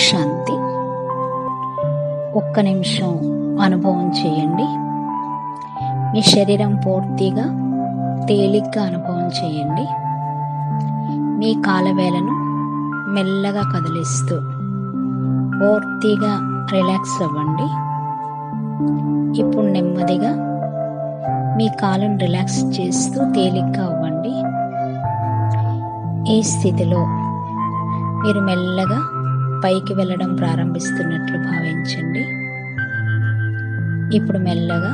శాంతి. ఒక్క నిమిషం అనుభవం చేయండి. మీ శరీరం పూర్తిగా తేలిగ్గా అనుభవం చేయండి. మీ కాలవేలను మెల్లగా కదిలిస్తూ పూర్తిగా రిలాక్స్ అవ్వండి. ఇప్పుడు నెమ్మదిగా మీ కాలును రిలాక్స్ చేస్తూ తేలిగ్గా అవ్వండి. ఈ స్థితిలో మీరు మెల్లగా పైకి వెళ్ళడం ప్రారంభిస్తున్నట్లు భావించండి. ఇప్పుడు మెల్లగా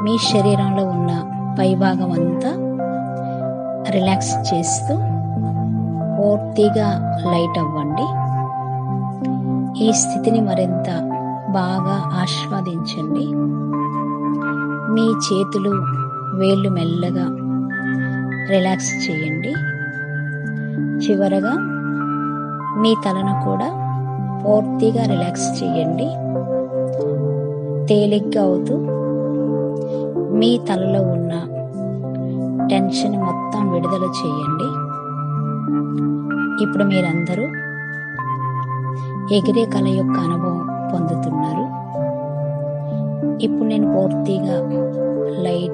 మీ శరీరంలో ఉన్న పైభాగం అంతా రిలాక్స్ చేస్తూ పూర్తిగా లైట్ అవ్వండి. ఈ స్థితిని మరింత బాగా ఆస్వాదించండి. మీ చేతులు వేళ్ళు మెల్లగా రిలాక్స్ చేయండి. చివరగా మీ తలను కూడా పూర్తిగా రిలాక్స్ చేయండి. తేలిగ్గా అవుతూ మీ తలలో ఉన్న టెన్షన్ మొత్తం విడుదల చేయండి. ఇప్పుడు మీరందరూ ఎగిరే కళ యొక్క అనుభవం పొందుతున్నారు. ఇప్పుడు నేను పూర్తిగా లైట్